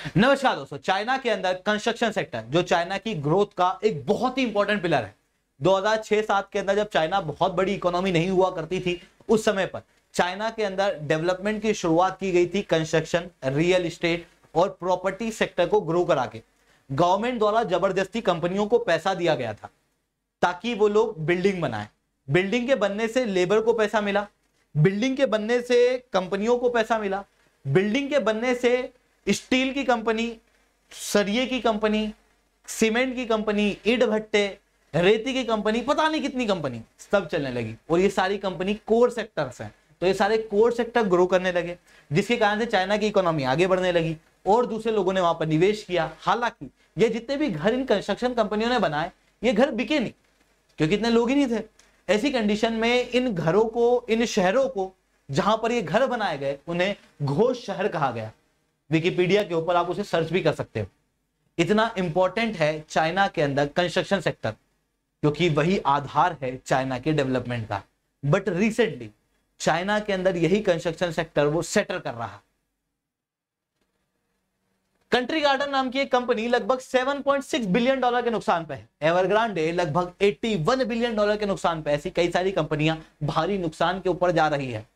नमस्कार दोस्तों, चाइना के अंदर कंस्ट्रक्शन सेक्टर जो चाइना की ग्रोथ का एक बहुत ही इंपॉर्टेंट पिलर है। 2006-07 के अंदर जब चाइना बहुत बड़ी इकोनॉमी नहीं हुआ करती थी, उस समय पर चाइना के अंदर डेवलपमेंट की शुरुआत की गई थी कंस्ट्रक्शन, रियल एस्टेट और प्रॉपर्टी सेक्टर को ग्रो करा के। गवर्नमेंट द्वारा जबरदस्ती कंपनियों को पैसा दिया गया था ताकि वो लोग बिल्डिंग बनाएं। बिल्डिंग के बनने से लेबर को पैसा मिला, बिल्डिंग के बनने से कंपनियों को पैसा मिला, बिल्डिंग के बनने से स्टील की कंपनी, सरिये की कंपनी, सीमेंट की कंपनी, ईंट भट्टे, रेती की कंपनी, पता नहीं कितनी कंपनी सब चलने लगी। और ये सारी कंपनी कोर सेक्टर्स हैं, तो ये सारे कोर सेक्टर ग्रो करने लगे, जिसके कारण से चाइना की इकोनॉमी आगे बढ़ने लगी और दूसरे लोगों ने वहां पर निवेश किया। हालांकि ये जितने भी घर इन कंस्ट्रक्शन कंपनियों ने बनाए, ये घर बिके नहीं क्योंकि इतने लोग ही नहीं थे। ऐसी कंडीशन में इन घरों को, इन शहरों को जहां पर ये घर बनाए गए, उन्हें घोष शहर कहा गया। विकिपीडिया के ऊपर आप उसे सर्च भी कर सकते हो। इतना इंपॉर्टेंट है चाइना के अंदर कंस्ट्रक्शन सेक्टर, क्योंकि वही आधार है चाइना के डेवलपमेंट का। बट रिसेंटली चाइना के अंदर यही कंस्ट्रक्शन सेक्टर वो सेटल कर रहा है। कंट्री गार्डन नाम की एक कंपनी लगभग 7.6 बिलियन डॉलर के नुकसान पे है। एवरग्रांडे लगभग 81 बिलियन डॉलर के नुकसान पे। ऐसी कई सारी कंपनियां भारी नुकसान के ऊपर जा रही है।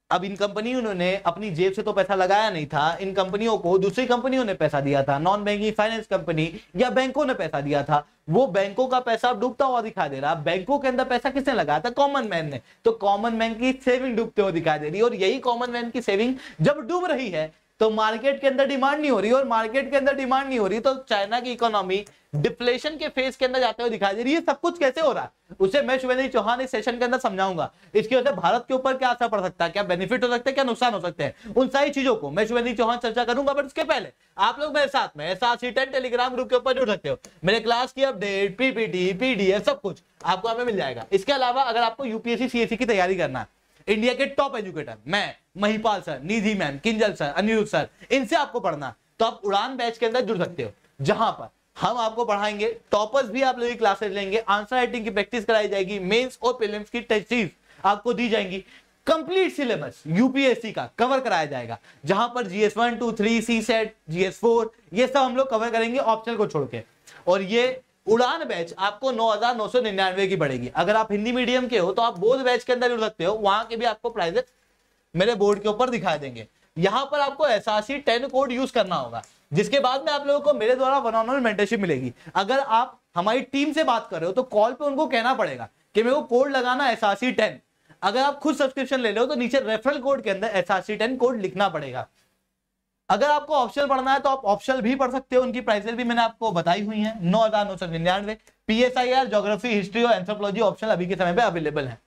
अब इन कंपनियों ने अपनी जेब से तो पैसा लगाया नहीं था, इन कंपनियों को दूसरी कंपनियों ने पैसा दिया था। नॉन बैंकिंग फाइनेंस कंपनी या बैंकों ने पैसा दिया था। वो बैंकों का पैसा डूबता हुआ दिखाई दे रहा। बैंकों के अंदर पैसा किसने लगाया था? कॉमन मैन ने। तो कॉमन मैन की सेविंग डूबते हुए दिखाई दे रही है। और यही कॉमन मैन की सेविंग जब डूब रही है तो मार्केट के अंदर डिमांड नहीं हो रही, और मार्केट के अंदर डिमांड नहीं हो रही तो चाइना की इकोनॉमी डिफ्लेशन के फेज के अंदर जाते हुए दिखाई दे रही है। सब कुछ कैसे हो रहा है उसे मैं शुभेंद्र चौहान इस सेशन के अंदर समझाऊंगा। इसकी वजह से भारत के ऊपर क्या असर पड़ सकता है, क्या बेनिफिट हो सकते हैं, क्या नुकसान हो सकते हैं, उन सारी चीजों को मैं शुभेंद्र चौहान चर्चा करूंगा। बट उसके पहले आप लोग मेरे साथ में SRC10 टेलीग्राम ग्रुप के ऊपर जुड़ सकते हो। मेरे क्लास की अपडेट, पीपीटी, PDF सब कुछ आपको यहाँ पे मिल जाएगा। इसके अलावा अगर आपको यूपीएससी CSE की तैयारी करना है, इंडिया के टॉप एजुकेटर मैं, Mahipal sir, Nidhi ma'am, Kinjal sir, Aniruddh sir, इनसे आपको पढ़ना, तो आप उड़ान बैच के अंदर जुड़ सकते हो, जहां पर हम आपको पढ़ाएंगे। टॉपर्स भी आप लोगों की क्लासेस लेंगे, आंसर राइटिंग की प्रैक्टिस कराई जाएगी, मेंस और प्रीलिम्स की टेस्ट आपको दी जाएंगी। कंप्लीट सिलेबस यूपीएससी का कवर कराया जाएगा, जहां पर GS1, 2, 3, CSET, GS4 ये सब हम लोग कवर करेंगे ऑप्शनल को छोड़ के। और ये उड़ान बैच आपको 9,999 की पड़ेगी। अगर आप हिंदी मीडियम के हो तो आप बोध बैच के अंदर जुड़ सकते हो, वहां के भी आपको प्राइजेस मेरे बोर्ड के ऊपर दिखा देंगे। यहां पर आपको SRC10 कोड यूज करना होगा, जिसके बाद में आप लोगों को मेरे द्वारा 1-on-1 मेंटरशिप मिलेगी। अगर आप हमारी टीम से बात कर रहे हो तो कॉल पे उनको कहना पड़ेगा कि मेरे को कोड लगाना SRC10। अगर आप खुद सब्सक्रिप्शन ले रहे हो तो नीचे रेफरल कोड के अंदर SRC10 कोड लिखना पड़ेगा। अगर आपको ऑप्शनल पढ़ना है तो आप ऑप्शनल भी पढ़ सकते हो, उनकी प्राइसेस भी मैंने आपको बताई हुई हैं। 9,999। PSIR, ज्योग्राफी, हिस्ट्री और एंथ्रोपोलॉजी ऑप्शनल अभी के समय पे अवेलेबल है।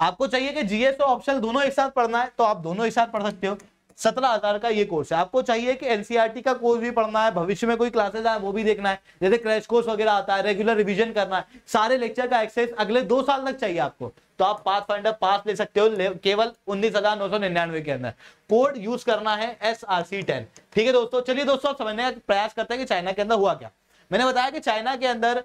आपको चाहिए कि GS और ऑप्शनल दोनों एक साथ पढ़ना है तो आप दोनों एक साथ पढ़ सकते हो। 17,000 का ये कोर्स है। आपको चाहिए कि NCERT का कोर्स भी पढ़ना है, भविष्य में कोई क्लासेस आए वो भी देखना है, जैसे क्रैश कोर्स वगैरह आता है, रेगुलर रिवीजन करना है, सारे लेक्चर का एक्सेस अगले 2 साल तक चाहिए आपको, तो आप पाथफाइंडर पास ले सकते हो केवल 19,999 के अंदर। कोड यूज करना है SRC10। ठीक है दोस्तों, चलिए दोस्तों समझने का प्रयास करते हैं कि चाइना के अंदर हुआ क्या। मैंने बताया कि चाइना के अंदर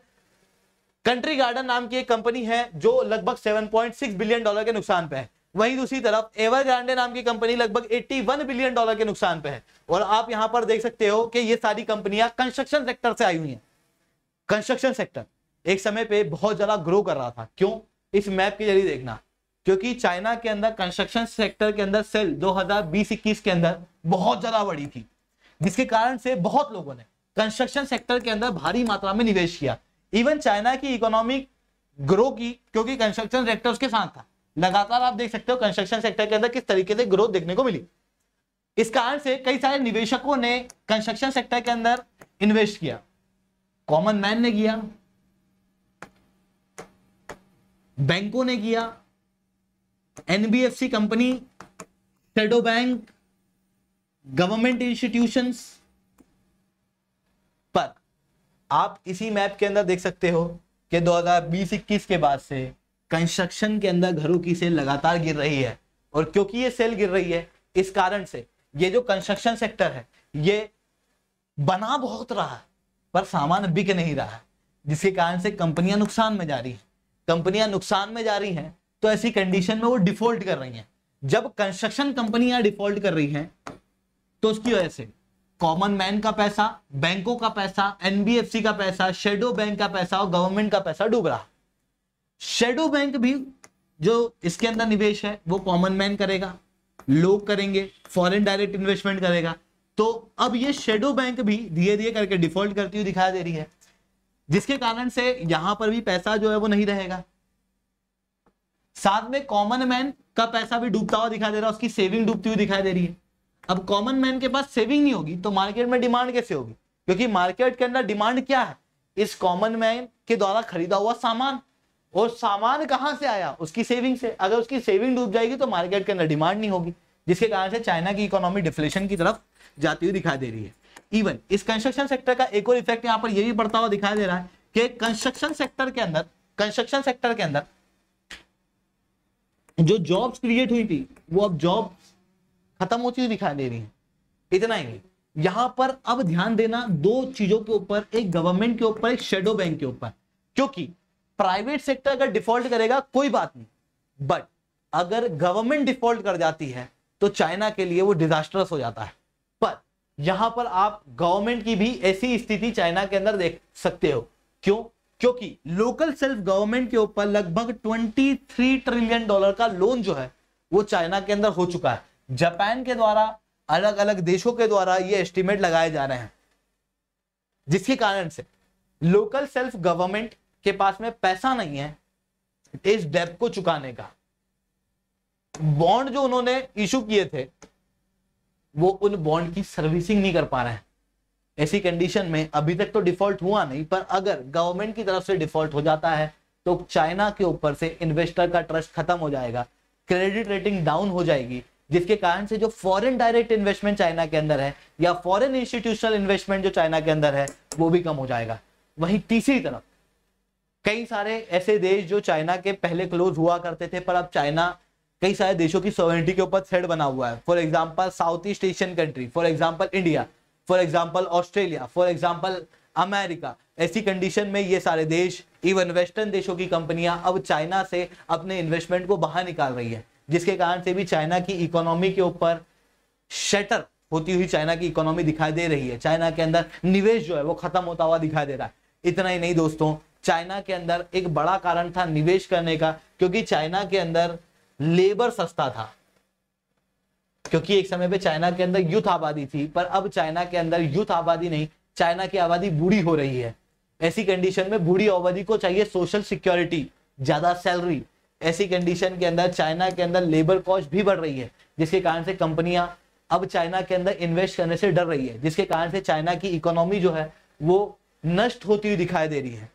कंट्री गार्डन नाम की एक कंपनी है जो लगभग 7.6 बिलियन डॉलर के नुकसान पे है। वहीं दूसरी तरफ एवरग्रांडे नाम की कंपनी लगभग 81 बिलियन डॉलर के नुकसान पे है। और आप यहां पर देख सकते हो कि ये सारी कंपनियां कंस्ट्रक्शन सेक्टर से आई हुई हैं। कंस्ट्रक्शन सेक्टर एक समय पे बहुत ज्यादा ग्रो कर रहा था। क्यों? इस मैप के जरिए देखना, क्योंकि चाइना के अंदर कंस्ट्रक्शन सेक्टर के अंदर सेल 2020-21 के अंदर बहुत ज्यादा बढ़ी थी, जिसके कारण से बहुत लोगों ने कंस्ट्रक्शन सेक्टर के अंदर भारी मात्रा में निवेश किया। इवन चाइना की इकोनॉमी ग्रो की क्योंकि कंस्ट्रक्शन सेक्टर उसके साथ था। लगातार आप देख सकते हो कंस्ट्रक्शन सेक्टर के अंदर किस तरीके से ग्रोथ देखने को मिली। इस कारण से कई सारे निवेशकों ने कंस्ट्रक्शन सेक्टर के अंदर इन्वेस्ट किया। कॉमन मैन ने किया, बैंकों ने किया, NBFC company, shadow bank, government institutions. पर आप इसी मैप के अंदर देख सकते हो कि 2020-21 के बाद से कंस्ट्रक्शन के अंदर घरों की सेल लगातार गिर रही है। और क्योंकि ये सेल गिर रही है, इस कारण से ये जो कंस्ट्रक्शन सेक्टर है ये बना बहुत रहा है पर सामान बिक नहीं रहा है, जिसके कारण से कंपनियां नुकसान में जा रही हैं। कंपनियां नुकसान में जा रही हैं तो ऐसी कंडीशन में वो डिफॉल्ट कर रही हैं। जब कंस्ट्रक्शन कंपनियां डिफॉल्ट कर रही हैं तो उसकी वजह से कॉमन मैन का पैसा, बैंकों का पैसा, एनबीएफसी का पैसा, शेडो बैंक का पैसा और गवर्नमेंट का पैसा डूब रहा। शेडो बैंक भी जो इसके अंदर निवेश है वो कॉमन मैन करेगा, लोग करेंगे, फॉरेन डायरेक्ट इन्वेस्टमेंट करेगा। तो अब ये शेडो बैंक भी धीरे धीरे करके डिफॉल्ट करती हुई दिखाई दे रही है, जिसके कारण से यहां पर भी पैसा जो है वो नहीं रहेगा। साथ में कॉमन मैन का पैसा भी डूबता हुआ दिखाई दे रहा है, उसकी सेविंग डूबती हुई दिखाई दे रही है। अब कॉमन मैन के पास सेविंग नहीं होगी तो मार्केट में डिमांड कैसे होगी, क्योंकि मार्केट के अंदर डिमांड क्या है, इस कॉमन मैन के द्वारा खरीदा हुआ सामान, और सामान कहां से आया, उसकी सेविंग से। अगर उसकी सेविंग डूब जाएगी तो मार्केट के अंदर डिमांड नहीं होगी, जिसके कारण से चाइना की इकोनॉमी डिफ्लेशन की तरफ जाती हुई दिखाई दे रही है। इवन इस कंस्ट्रक्शन सेक्टर का एक और इफेक्ट यहां पर यह भी पड़ता हुआ दिखाई दे रहा है कि कंस्ट्रक्शन सेक्टर के अंदर जो जॉब्स क्रिएट हुई थी वो अब जॉब खत्म होती हुई दिखाई दे रही है। इतना ही नहीं, यहां पर अब ध्यान देना दो चीजों के ऊपर, एक गवर्नमेंट के ऊपर, एक शेडो बैंक के ऊपर। क्योंकि प्राइवेट सेक्टर अगर डिफॉल्ट करेगा कोई बात नहीं, बट अगर गवर्नमेंट डिफॉल्ट कर जाती है तो चाइना के लिए वो डिजास्टरस हो जाता है। पर यहां पर आप गवर्नमेंट की भी ऐसी स्थिति चाइना के अंदर देख सकते हो। क्यों? क्योंकि लोकल सेल्फ गवर्नमेंट के ऊपर लगभग $23 ट्रिलियन का लोन जो है वो चाइना के अंदर हो चुका है। जापान के द्वारा, अलग अलग देशों के द्वारा ये एस्टिमेट लगाए जा रहे हैं, जिसके कारण से लोकल सेल्फ गवर्नमेंट के पास में पैसा नहीं है इस डेब्ट को चुकाने का। बॉन्ड जो उन्होंने इशू किए थे वो उन बॉन्ड की सर्विसिंग नहीं कर पा रहे हैं। ऐसी कंडीशन में अभी तक तो डिफॉल्ट हुआ नहीं, पर अगर गवर्नमेंट की तरफ से डिफॉल्ट हो जाता है तो चाइना के ऊपर से इन्वेस्टर का ट्रस्ट खत्म हो जाएगा, क्रेडिट रेटिंग डाउन हो जाएगी, जिसके कारण से जो फॉरेन डायरेक्ट इन्वेस्टमेंट चाइना के अंदर है या फॉरेन इंस्टीट्यूशनल इन्वेस्टमेंट जो चाइना के अंदर है वो भी कम हो जाएगा। वहीं तीसरी तरफ कई सारे ऐसे देश जो चाइना के पहले क्लोज हुआ करते थे, पर अब चाइना कई सारे देशों की सॉवरेनिटी के ऊपर थ्रेड बना हुआ है। For example south east Asian country, for example India, for example Australia, for example America. ऐसी कंडीशन में ये सारे देश, इवन वेस्टर्न देशों की कंपनियां अब चाइना से अपने इन्वेस्टमेंट को बाहर निकाल रही है, जिसके कारण से भी चाइना की इकोनॉमी के ऊपर शटर होती हुई चाइना की इकोनॉमी दिखाई दे रही है। चाइना के अंदर निवेश जो है वो खत्म होता हुआ दिखाई दे रहा है। इतना ही नहीं दोस्तों, चाइना के अंदर एक बड़ा कारण था निवेश करने का, क्योंकि चाइना के अंदर लेबर सस्ता था। क्योंकि एक समय पे चाइना के अंदर यूथ आबादी थी, पर अब चाइना के अंदर यूथ आबादी नहीं, चाइना की आबादी बूढ़ी हो रही है। ऐसी कंडीशन में बूढ़ी आबादी को चाहिए सोशल सिक्योरिटी, ज्यादा सैलरी। ऐसी कंडीशन के अंदर चाइना के अंदर लेबर कॉस्ट भी बढ़ रही है, जिसके कारण से कंपनियां अब चाइना के अंदर इन्वेस्ट करने से डर रही है, जिसके कारण से चाइना की इकोनॉमी जो है वो नष्ट होती हुई दिखाई दे रही है।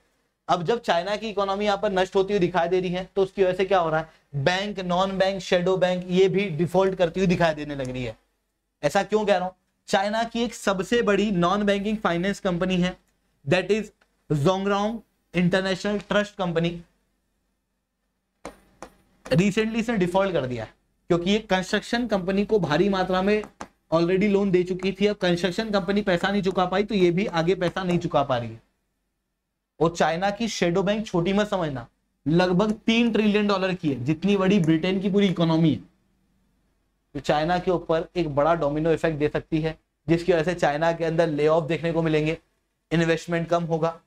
अब जब चाइना की इकोनॉमी यहाँ पर नष्ट होती हुई दिखाई दे रही है तो उसकी वजह से क्या हो रहा है, bank, non bank, shadow bank ये भी डिफॉल्ट करती हुई दिखाई देने लग रही है। ऐसा क्यों कह रहा हूं? चाइना की एक सबसे बड़ी नॉन बैंकिंग फाइनेंस कंपनी है, that is Zhongrong international trust company, recently इसने डिफॉल्ट कर दिया है, क्योंकि ये कंस्ट्रक्शन कंपनी को भारी मात्रा में ऑलरेडी लोन दे चुकी थी। अब कंस्ट्रक्शन कंपनी पैसा नहीं चुका पाई तो ये भी आगे पैसा नहीं चुका पा रही है। और चाइना की शेडो बैंक छोटी मत समझना, लगभग $3 ट्रिलियन की है, जितनी बड़ी ब्रिटेन की पूरी इकोनॉमी है। तो चाइना के ऊपर एक बड़ा डोमिनो इफेक्ट दे सकती है, जिसकी वजह से चाइना के अंदर ले ऑफ देखने को मिलेंगे, इन्वेस्टमेंट कम होगा,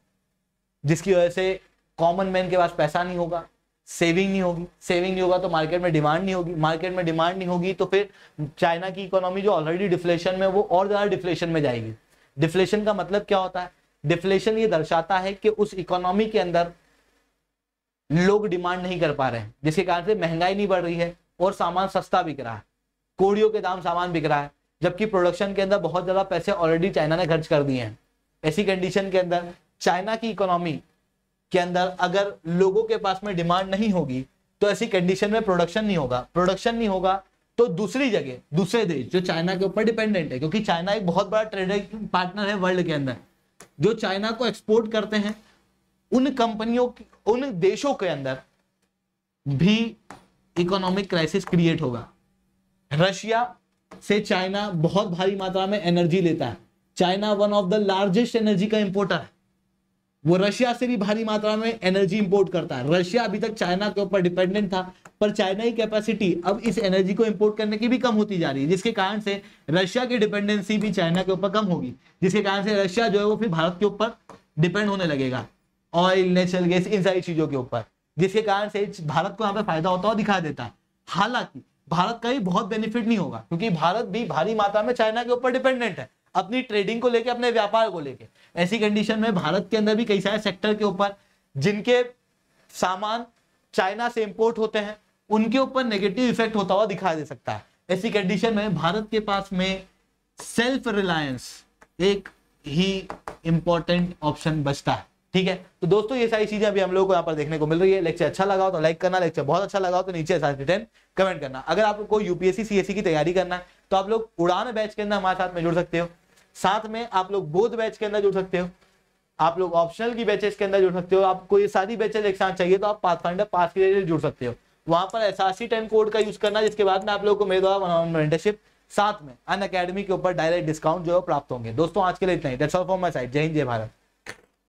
जिसकी वजह से कॉमन मैन के पास पैसा नहीं होगा, सेविंग नहीं होगी, सेविंग नहीं होगा तो मार्केट में डिमांड नहीं होगी, मार्केट में डिमांड नहीं होगी तो फिर चाइना की इकोनॉमी जो ऑलरेडी डिफ्लेशन में वो और ज्यादा डिफ्लेशन में जाएगी। डिफ्लेशन का मतलब क्या होता है? डिफ्लेशन ये दर्शाता है कि उस इकोनॉमी के अंदर लोग डिमांड नहीं कर पा रहे हैं, जिसके कारण से महंगाई नहीं बढ़ रही है और सामान सस्ता बिक रहा है, कोड़ियों के दाम सामान बिक रहा है, जबकि प्रोडक्शन के अंदर बहुत ज्यादा पैसे ऑलरेडी चाइना ने खर्च कर दिए हैं। ऐसी कंडीशन के अंदर चाइना की इकोनॉमी के अंदर अगर लोगों के पास में डिमांड नहीं होगी तो ऐसी कंडीशन में प्रोडक्शन नहीं होगा, प्रोडक्शन नहीं होगा तो दूसरी जगह दूसरे देश जो चाइना के ऊपर डिपेंडेंट है, क्योंकि चाइना एक बहुत बड़ा ट्रेडिंग पार्टनर है वर्ल्ड के अंदर, जो चाइना को एक्सपोर्ट करते हैं, उन कंपनियों, उन देशों के अंदर भी इकोनॉमिक क्राइसिस क्रिएट होगा। रशिया से चाइना बहुत भारी मात्रा में एनर्जी लेता है, China one of the largest energy का इंपोर्टर है, वो रशिया से भी भारी मात्रा में एनर्जी इंपोर्ट करता है। रशिया अभी तक चाइना के ऊपर डिपेंडेंट था, पर चाइना की कैपेसिटी अब इस एनर्जी को इंपोर्ट करने की भी कम होती जा रही है, जिसके कारण से रशिया की डिपेंडेंसी भी चाइना के ऊपर कम होगी, जिसके कारण से रशिया जो है वो फिर भारत के ऊपर डिपेंड होने लगेगा, ऑयल, नेचुरल गैस, इन सारी चीजों के ऊपर, जिसके कारण से भारत को यहाँ पे फायदा होता हुआ दिखा देता है। हालांकि भारत का भी बहुत बेनिफिट नहीं होगा, क्योंकि भारत भी भारी मात्रा में चाइना के ऊपर डिपेंडेंट है अपनी ट्रेडिंग को लेके, अपने व्यापार को लेके। ऐसी कंडीशन में भारत के अंदर भी कई सारे सेक्टर के ऊपर जिनके सामान चाइना से इंपोर्ट होते हैं, उनके ऊपर नेगेटिव इफेक्ट होता हुआ दिखाई दे सकता है। ऐसी कंडीशन में भारत के पास में सेल्फ रिलायंस एक ही इंपॉर्टेंट ऑप्शन बचता है। ठीक है, तो दोस्तों ये सारी चीजें अभी हम लोगों को यहाँ पर देखने को मिल रही है। लेक्चर अच्छा लगा हो तो लाइक करना, लेक्चर बहुत अच्छा लगा हो तो नीचे 10 कमेंट करना। अगर आपको कोई यूपीएससी सीएससी की तैयारी करना है तो आप लोग उड़ान बैच के अंदर हमारे साथ में जुड़ सकते हो, साथ में आप लोग बोध बैच के अंदर जुड़ सकते हो, आप लोग ऑप्शनल की बैचेस के अंदर जुड़ सकते हो। आपको ये सारी बैचेस एक साथ चाहिए तो आप पाथफाइंडर पास के लिए जुड़ सकते हो। वहां पर एसआरसी 10 कोड का यूज करना, जिसके बाद में आप लोगों को मेरे द्वारा वन-ऑन-वन मेंटरशिप, साथ में अनअकैडमी के ऊपर डायरेक्ट डिस्काउंट जो है प्राप्त होंगे। दोस्तों आज के लिए इतना ही। That's all from my side. Jai Hind, जय भारत।